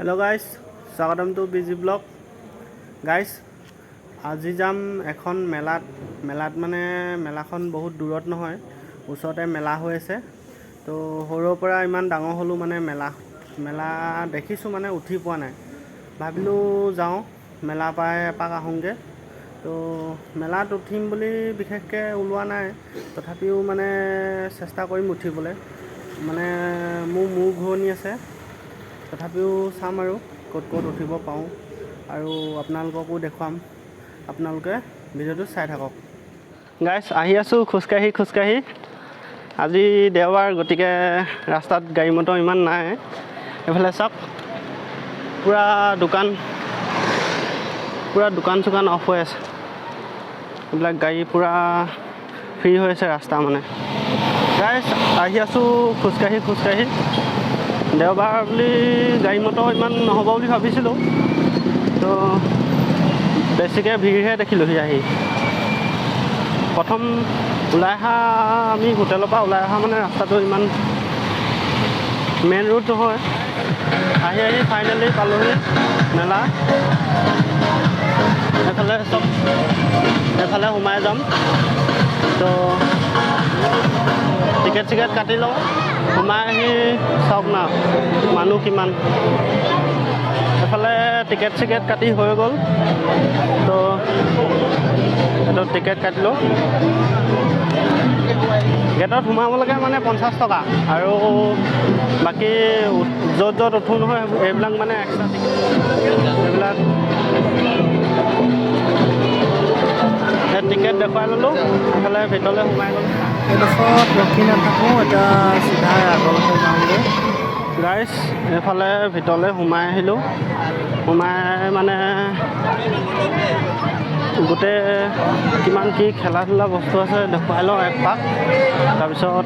Hello guys, स्वागतम too busy blog. Guys আজি যাম এখন মেলাত মানে মেলাখন বহুত দূৰত নহয়, ওচৰতে মেলা হৈ আছে। তো সৰুৰ পৰা ইমান ডাঙৰ হ'লো মানে মেলা দেখিছোঁ মানে উঠি পোৱা নাই। ভাবিলোঁ যাওঁ মেলা পাই এপাক আহোঁগৈ। তো মেলাত উঠিম বুলি বিশেষকৈ ওলোৱা নাই, তথাপিও মানে চেষ্টা কৰিম উঠিবলৈ। মানে মোৰ ঘূৰণি আছে, তথাপিও চাম আৰু ক'ত উঠিব পাৰোঁ, আৰু আপোনালোককো দেখুৱাম। আপোনালোকে ভিডিঅ'টো চাই থাকক। গাইছ, আহি আছোঁ খোজকাঢ়ি। আজি দেওবাৰ, গতিকে ৰাস্তাত গাড়ী মটৰ ইমান নাই। এইফালে চাওক, পূৰা দোকান চোকান অফ হৈ আছে। এইবিলাক গাড়ী পূৰা ফ্ৰী হৈ আছে ৰাস্তা মানে। গাইছ, আহি আছোঁ খোজকাঢ়ি। দেওবাৰ বুলি গাড়ী মটৰ ইমান নহ'ব বুলি ভাবিছিলোঁ, তো বেছিকৈ ভিৰহে দেখিলোঁহি আহি। প্ৰথম আমি হোটেলৰ পৰা ওলাই অহা মানে ৰাস্তাটো ইমান মেইন ৰোড নহয়। আহি ফাইনেলি পালোঁহি মেলা। এইফালে সোমাই যাম। তো টিকেট কাটি লওঁ, সোমাই আহি চাওক না মানুহ কিমান। এফালে টিকেট কাটি হৈ গ'ল, তো এইটো টিকেট কাটিলোঁ। গেটত সোমাবলৈকে মানে 50 টকা, আৰু বাকী য'ত উঠোঁ নহয় এইবিলাক মানে এক্সট্ৰা টিকেট। এইবিলাক টিকেট দেখুৱাই ল'লোঁ, এইফালে ভিতৰলৈ সোমাই গ'লোঁ। এইডোখৰত ৰখি নাথাকোঁ, এতিয়া চিধাই আগলৈকে যাওঁগৈ। গাইছ, এইফালে ভিতৰলৈ সোমাই আহিলোঁ। সোমাই মানে গোটেই কিমান কি খেলা ধূলা বস্তু আছে দেখুৱাই লওঁ এক পাক, তাৰপিছত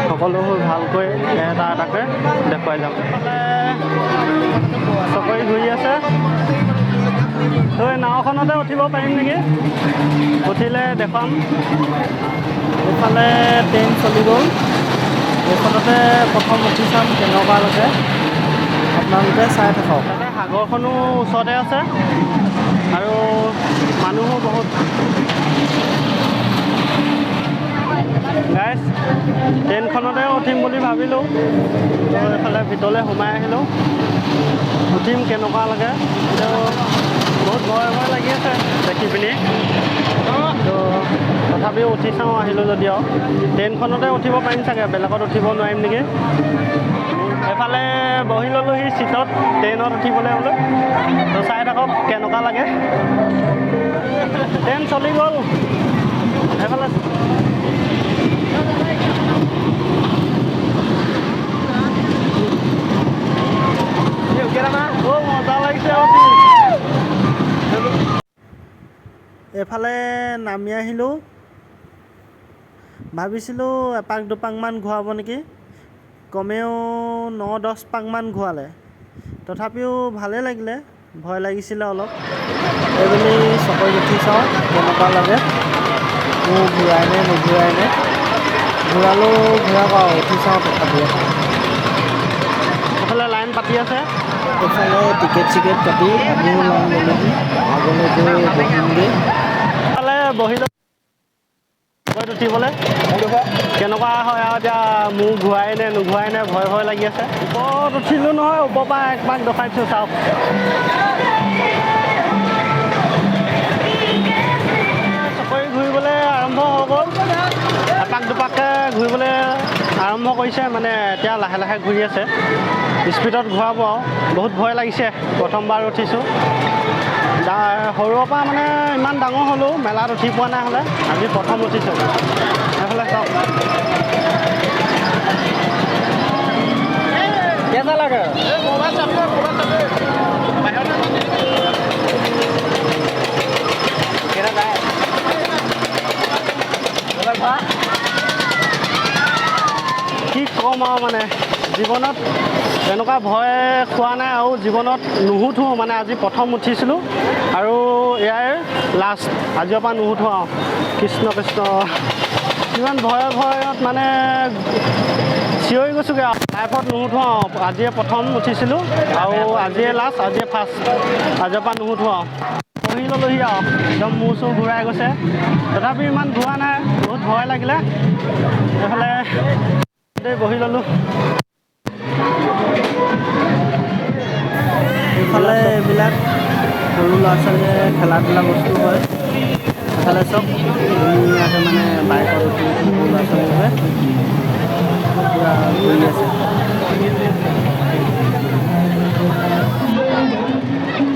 সকলো ভালকৈ এটাকৈ দেখুৱাই যাম। এইফালে চকৰি ঘূৰি আছে, তো এই নাওখনতে উঠিব পাৰিম নেকি, উঠিলে দেখুৱাম। এইফালে ট্ৰেইন চলি গ'ল, এইখনতে প্ৰথম উঠি চাম কেনেকুৱা লাগে, আপোনালোকে চাই থাকক। তাতে সাগৰখনো ওচৰতে আছে আৰু মানুহো বহুত। গাইছ, ট্ৰেইনখনতে উঠিম বুলি ভাবিলোঁ, তো এইফালে ভিতৰলৈ সোমাই আহিলোঁ। উঠিম কেনেকুৱা লাগে, তো বহুত ভয় লাগি আছে দেখি পিনি। তো তথাপিও উঠি চাওঁ, আহিলোঁ যদি আৰু। ট্ৰেইনখনতে উঠিব পাৰিম চাগে, বেলেগত উঠিব নোৱাৰিম নেকি। এফালে বহি ল'লোহি চিটত, ট্ৰেইনত উঠিবলৈ বোলো। তো চাই থাকক কেনেকুৱা লাগে। ট্ৰেইন চলি গ'ল। এইফালে মজা লাগিছে। এইফালে নামি আহিলোঁ, ভাবিছিলোঁ এপাক দুপাকমান ঘূৰাব নেকি, কমেও 9-10 পাকমান ঘূৰালে। তথাপিও ভালেই লাগিলে, ভয় লাগিছিলে অলপ। এইবুলি চকৰিত উঠি চাওঁ কেনেকুৱা লাগে, মোৰ ঘূৰাই নে নুঘূৰাই নে। ঘূৰালেও ঘূৰাব আৰু উঠি চাওঁ তথাপিও। এইফালে লাইন পাতি আছে, এইফালে টিকেট কাটি আমিও লাইন ল'লোহি, আগলৈ গৈ বহিমগৈ। এইফালে বহি লৈ চকৰিত উঠিবলৈ কেনেকুৱা হয় আৰু এতিয়া মোৰ ঘূৰাই নে নুঘূৰাই নে ভয় লাগি আছে। ওপৰত উঠিলোঁ নহয়, ওপৰৰ পৰা এক পাক দেখাইছোঁ চাওক। চকৰি ঘূৰিবলৈ আৰম্ভ হৈ গ'ল, এপাক দুপাককৈ ঘূৰিবলৈ আৰম্ভ কৰিছে মানে। এতিয়া লাহে ঘূৰি আছে, স্পীডত ঘূৰাব আৰু। বহুত ভয় লাগিছে, প্ৰথমবাৰ উঠিছোঁ। সৰুৰ পৰা মানে ইমান ডাঙৰ হ'লোঁ, মেলাত উঠি পোৱা নাই হ'লে, আজি প্ৰথম উঠিছোঁ। এইফালে চাওক কেনেকুৱা লাগে। কি ক'ম আৰু মানে, জীৱনত এনেকুৱা ভয় খোৱা নাই আৰু জীৱনত নুঠোঁ মানে। আজি প্ৰথম উঠিছিলোঁ আৰু এয়াই লাষ্ট, আজিৰ পৰা নুঠোঁ আৰু। কৃষ্ণ ইমান ভয়ত মানে চিঞৰি গৈছোঁগৈ আৰু লাইফত নুঠো আৰু আজিয়ে প্ৰথম উঠিছিলোঁ আৰু আজিয়ে লাষ্ট আজিয়ে ফাৰ্ষ্ট আজিৰ পৰা নুঠো আৰু বহি ল'লোহি আৰু একদম মূৰ চুৰ ঘূৰাই গৈছে তথাপিও ইমান ঘূৰা নাই বহুত ভয় লাগিলে এইফালে বহি ল'লোঁ এইফালে এইবিলাক সৰু ল'ৰা ছোৱালীয়ে খেলা ধূলা বস্তু হয় এইফালে চব ধুনীয়াকৈ মানে বাইকত উঠি সৰু ল'ৰা ছোৱালীবোৰে পূৰা ঘূৰি আছে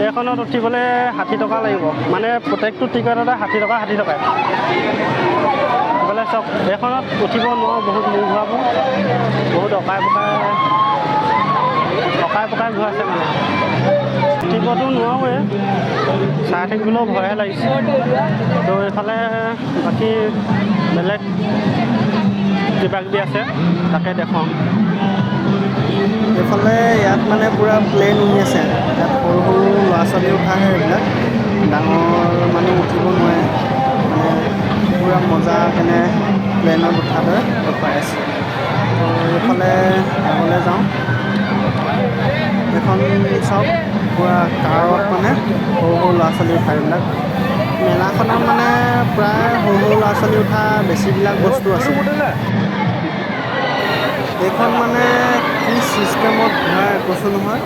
এইখনত উঠিবলৈ 60 টকা লাগিব মানে প্ৰত্যেকটো টিকটতে 60 টকা 60 টকাই এইফালে চব এইখনত উঠিব নোৱাৰোঁ বহুত মূৰ ঘূৰাব বহুত অকাই পকাই ঘূৰাইছে মানে উঠিবতো নোৱাৰোঁৱে চাই থাকিবলৈও ভয়হে লাগিছে তো এইফালে বাকী বেলেগ কিবা কিবি আছে তাকে দেখুৱাম এইফালে ইয়াত মানে পূৰা প্লেন উৰি আছে ইয়াত সৰু সৰু ল'ৰা ছোৱালী উঠাহে এইবিলাক ডাঙৰ মানুহ উঠিব নোৱাৰে মানে পূৰা মজা কেনে প্লেনত উঠালৈ দেখুৱাই আছে তো এইফালে আগলৈ যাওঁ এখন চব পূৰা কাৰত মানে সৰু সৰু ল'ৰা ছোৱালী উঠা এইবিলাক মেলাখনত মানে প্ৰায় সৰু সৰু ল'ৰা ছোৱালী উঠা বেছিবিলাক বস্তু আছে এইখন মানে কি ছিষ্টেমত ঘূৰাই কৈছোঁ নহয়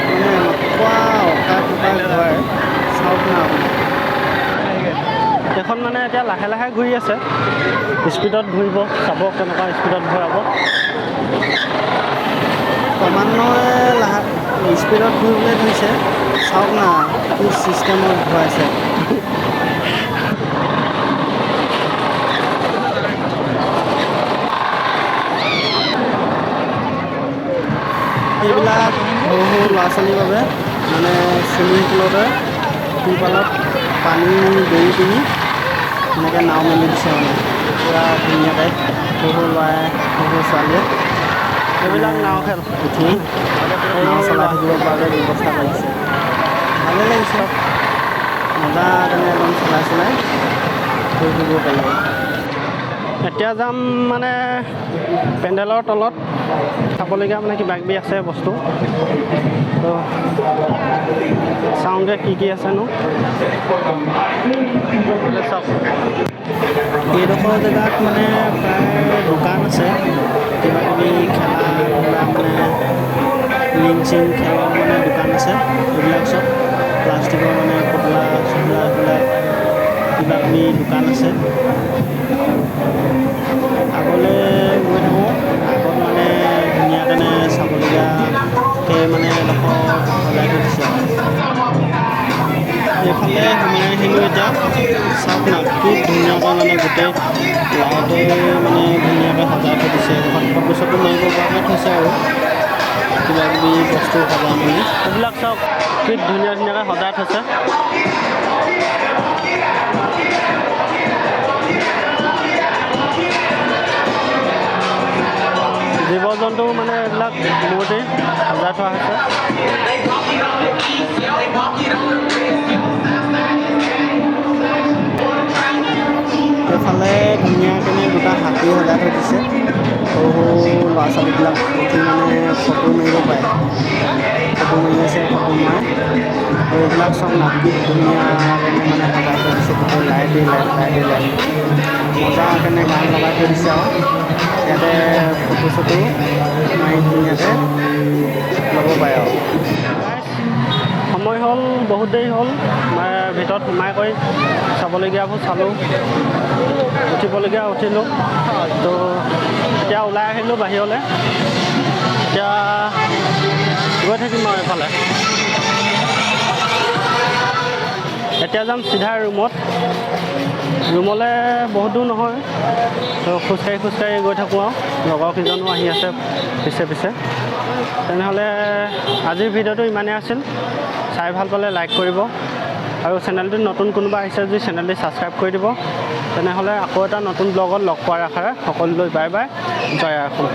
মানে এনেকুৱা অকাই পকাই ঘূৰাই চাওক না এইখন মানে এতিয়া লাহে লাহে ঘূৰি আছে স্পীডত ঘূৰিব চাব কেনেকুৱা স্পীডত ঘূৰাব ক্ৰমান্বয়ে লাহে স্পীডত ঘূৰিবলৈ ধৰিছে চাওক না কি ছিষ্টেমত ঘূৰাইছে এইবিলাক সৰু সৰু ল'ৰা ছোৱালীৰ বাবে মানে চুইমিং পুলতে টিউবৱেলত পানী দৌৰি পিনি এনেকৈ নাও মেলি দিছে মানে পূৰা ধুনীয়াকৈ সৰু সৰু ল'ৰাই সৰু সৰু ছোৱালীয়ে এইবিলাক নাও খেল উঠি নাও চলাই থাকিব পৰাকৈ ব্যৱস্থা কৰিছে ভালেই লাগিছে মজা কাৰণে একদম চলাই কৰি থাকিব পাৰিব এতিয়া যাম মানে পেণ্ডেলৰ তলত চাবলগীয়া মানে কিবা কিবি আছে বস্তু তো চাওঁগৈ কি আছেনো চাওক এইডোখৰ জেগাত মানে প্ৰায় দোকান আছে কিবা কিবি খেলা ধূলা মানে ৰিং চিং খেলৰ মানে দোকান আছে এইবিলাক চব প্লাষ্টিকৰ মানে পুতলা চুতলা এইবিলাক কিবা কিবি দোকান আছে আগলৈ গৈ থাকোঁ আগত মানে ধুনীয়াকৈ চাবলগীয়াকৈ মানে এডোখৰ সজাই থৈ দিছে এইফালে সোমাই আহিলোঁ এতিয়া চাওক না কি ধুনীয়াকৈ মানে গোটেই লাইটে মানে ধুনীয়াকৈ সজাই থৈ দিছে এখন ফটো চটো মাৰিব পৰাকৈ থৈছে আৰু কিবা কিবি বস্তু সজাই মেলি এইবিলাক চাওক কি ধুনীয়াকৈ সজাই থৈছে জীৱ জন্তু মানে এইবিলাক মূৰ্তি সজাই থোৱা হৈছে এইফালে ধুনীয়াকৈ দুটা হাতী সজাই থৈ দিছে সৰু সৰু ল'ৰা ছোৱালীবিলাক উঠি মানে ফটো মাৰিব পাৰে ফটো মাৰি আছে ফটো মাৰে আৰু এইবিলাক চব নাকি ধুনীয়াকৈ মানে সজাই থৈ দিছে গোটেই লাইটেই লাইট মজাকৈ গান লগাই থৈ দিছে আৰু ইয়াতে ফটো চটো মাৰি ধুনীয়াকৈ ল'ব পাৰে আৰু সময় হ'ল বহুত দেৰি হ'ল ভিতৰত সোমাই কৰি চাবলগীয়াবোৰ চালোঁ উঠিবলগীয়া উঠিলোঁ তো এতিয়া ওলাই আহিলোঁ বাহিৰলৈ এতিয়া গৈ থাকিম আৰু এইফালে এতিয়া যাম চিধা ৰুমলৈ বহুত দূৰ নহয় তো খোজকাঢ়ি গৈ থাকোঁ আৰু লগৰকেইজনো আহি আছে পিছে তেনেহ'লে আজিৰ ভিডিঅ'টো ইমানেই আছিল চাই ভাল পালে লাইক কৰিব আৰু চেনেলটোত নতুন কোনোবা আহিছে যদি চেনেলটো ছাবস্ক্ৰাইব কৰি দিব তেনেহ'লে আকৌ এটা নতুন ব্লগত লগ পোৱাৰ আশাৰে সকলোলৈ বাই বাই জয় আই অসম।